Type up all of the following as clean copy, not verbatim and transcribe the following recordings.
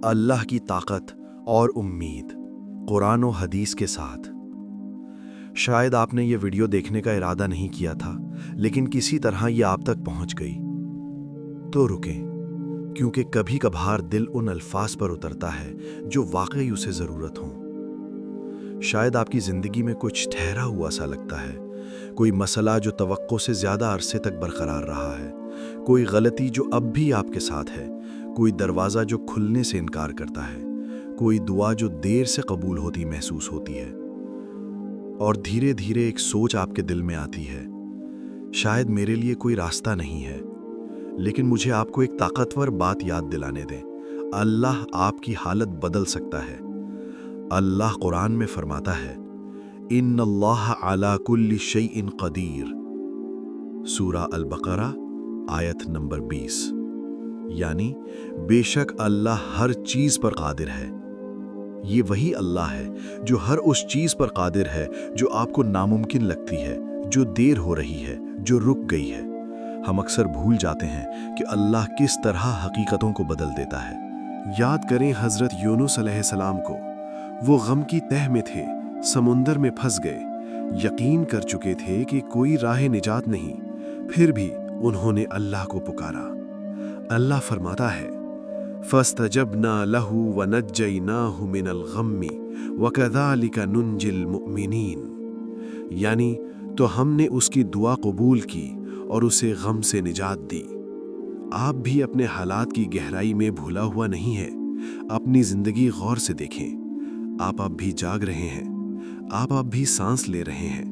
اللہ کی طاقت اور امید، قرآن و حدیث کے ساتھ۔ شاید آپ نے یہ ویڈیو دیکھنے کا ارادہ نہیں کیا تھا، لیکن کسی طرح یہ آپ تک پہنچ گئی۔ تو رکیں، کیونکہ کبھی کبھار دل ان الفاظ پر اترتا ہے جو واقعی اسے ضرورت ہوں۔ شاید آپ کی زندگی میں کچھ ٹھہرا ہوا سا لگتا ہے، کوئی مسئلہ جو توقع سے زیادہ عرصے تک برقرار رہا ہے، کوئی غلطی جو اب بھی آپ کے ساتھ ہے، کوئی دروازہ جو کھلنے سے انکار کرتا ہے، کوئی دعا جو دیر سے قبول ہوتی محسوس ہوتی ہے، اور دھیرے دھیرے ایک سوچ آپ کے دل میں آتی ہے، شاید میرے لیے کوئی راستہ نہیں ہے۔ لیکن مجھے آپ کو ایک طاقتور بات یاد دلانے دیں، اللہ آپ کی حالت بدل سکتا ہے۔ اللہ قرآن میں فرماتا ہے، ان اللہ علی کل شیء قدیر، سورہ البقرہ آیت نمبر 20، یعنی بے شک اللہ ہر چیز پر قادر ہے۔ یہ وہی اللہ ہے جو ہر اس چیز پر قادر ہے جو آپ کو ناممکن لگتی ہے، جو دیر ہو رہی ہے، جو رک گئی ہے۔ ہم اکثر بھول جاتے ہیں کہ اللہ کس طرح حقیقتوں کو بدل دیتا ہے۔ یاد کریں حضرت یونس علیہ السلام کو، وہ غم کی تہ میں تھے، سمندر میں پھنس گئے، یقین کر چکے تھے کہ کوئی راہ نجات نہیں، پھر بھی انہوں نے اللہ کو پکارا۔ اللہ فرماتا ہے، فَاسْتَجَبْنَا لَهُ وَنَجَّيْنَاهُ مِنَ الْغَمِّ وَكَذَلِكَ نُنْجِي الْمُؤْمِنِينَ، یعنی تو ہم نے اس کی دعا قبول کی اور اسے غم سے نجات دی۔ آپ بھی اپنے حالات کی گہرائی میں بھولا ہوا نہیں ہے۔ اپنی زندگی غور سے دیکھیں، آپ اب بھی جاگ رہے ہیں، آپ اب بھی سانس لے رہے ہیں،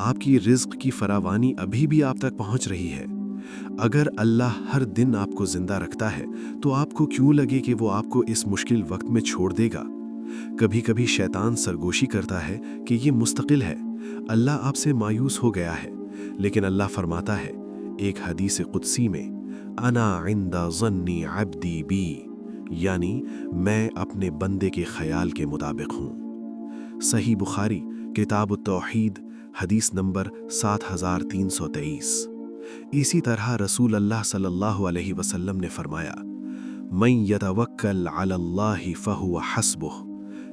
آپ کی رزق کی فراوانی ابھی بھی آپ تک پہنچ رہی ہے۔ اگر اللہ ہر دن آپ کو زندہ رکھتا ہے تو آپ کو کیوں لگے کہ وہ آپ کو اس مشکل وقت میں چھوڑ دے گا؟ کبھی کبھی شیطان سرگوشی کرتا ہے کہ یہ مستقل ہے، اللہ آپ سے مایوس ہو گیا ہے، لیکن اللہ فرماتا ہے ایک حدیث قدسی میں، انا عند ظن عبدی بی، یعنی میں اپنے بندے کے خیال کے مطابق ہوں۔ صحیح بخاری کتاب التوحید حدیث نمبر 7323۔ اسی طرح رسول اللہ صلی اللہ علیہ وسلم نے فرمایا، من یتوکل علی اللہ فہو حسبہ،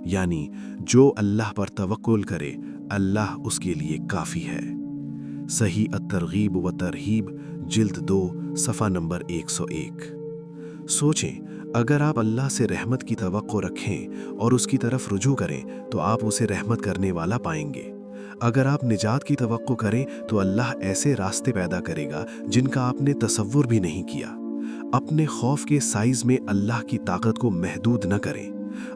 یعنی جو اللہ پر توکل کرے اللہ اس کے لیے کافی ہے۔ صحیح الترغیب و ترہیب جلد 2 صفحہ نمبر 101۔ سوچیں، اگر آپ اللہ سے رحمت کی توقع رکھیں اور اس کی طرف رجوع کریں تو آپ اسے رحمت کرنے والا پائیں گے۔ اگر آپ نجات کی توقع کریں تو اللہ ایسے راستے پیدا کرے گا جن کا آپ نے تصور بھی نہیں کیا۔ اپنے خوف کے سائز میں اللہ کی طاقت کو محدود نہ کریں۔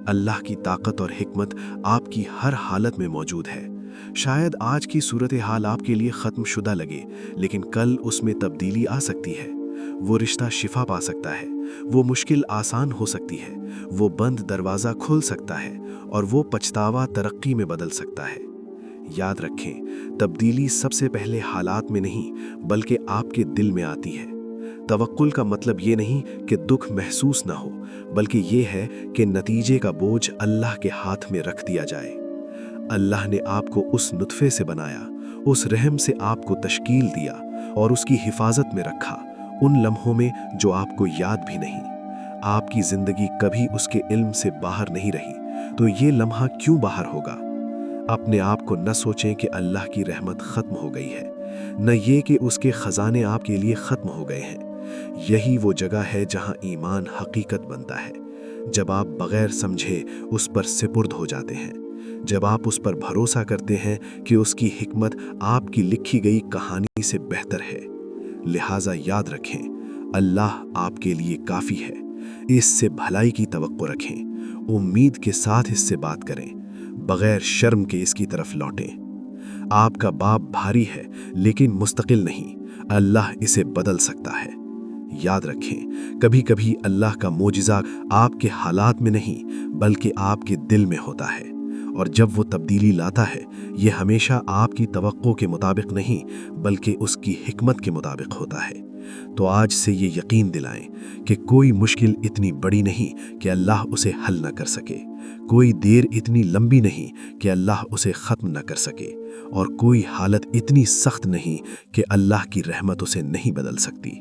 اللہ کی طاقت اور حکمت آپ کی ہر حالت میں موجود ہے۔ شاید آج کی صورتحال آپ کے لیے ختم شدہ لگے، لیکن کل اس میں تبدیلی آ سکتی ہے۔ وہ رشتہ شفا پا سکتا ہے، وہ مشکل آسان ہو سکتی ہے، وہ بند دروازہ کھل سکتا ہے، اور وہ پچھتاوا ترقی میں بدل سکتا ہے۔ یاد رکھیں، تبدیلی سب سے پہلے حالات میں نہیں بلکہ آپ کے دل میں آتی ہے۔ توکل کا مطلب یہ نہیں کہ دکھ محسوس نہ ہو، بلکہ یہ ہے کہ نتیجے کا بوجھ اللہ کے ہاتھ میں رکھ دیا جائے۔ اللہ نے آپ کو اس نطفے سے بنایا، اس رحم سے آپ کو تشکیل دیا اور اس کی حفاظت میں رکھا، ان لمحوں میں جو آپ کو یاد بھی نہیں۔ آپ کی زندگی کبھی اس کے علم سے باہر نہیں رہی، تو یہ لمحہ کیوں باہر ہوگا؟ اپنے آپ کو نہ سوچیں کہ اللہ کی رحمت ختم ہو گئی ہے، نہ یہ کہ اس کے خزانے آپ کے لیے ختم ہو گئے ہیں۔ یہی وہ جگہ ہے جہاں ایمان حقیقت بنتا ہے، جب آپ بغیر سمجھے اس پر سپرد ہو جاتے ہیں، جب آپ اس پر بھروسہ کرتے ہیں کہ اس کی حکمت آپ کی لکھی گئی کہانی سے بہتر ہے۔ لہٰذا یاد رکھیں، اللہ آپ کے لیے کافی ہے۔ اس سے بھلائی کی توقع رکھیں، امید کے ساتھ اس سے بات کریں، بغیر شرم کے اس کی طرف لوٹیں۔ آپ کا باپ بھاری ہے لیکن مستقل نہیں، اللہ اسے بدل سکتا ہے۔ یاد رکھیں، کبھی کبھی اللہ کا معجزہ آپ کے حالات میں نہیں بلکہ آپ کے دل میں ہوتا ہے، اور جب وہ تبدیلی لاتا ہے یہ ہمیشہ آپ کی توقع کے مطابق نہیں بلکہ اس کی حکمت کے مطابق ہوتا ہے۔ تو آج سے یہ یقین دلائیں کہ کوئی مشکل اتنی بڑی نہیں کہ اللہ اسے حل نہ کر سکے، کوئی دیر اتنی لمبی نہیں کہ اللہ اسے ختم نہ کر سکے، اور کوئی حالت اتنی سخت نہیں کہ اللہ کی رحمت اسے نہیں بدل سکتی۔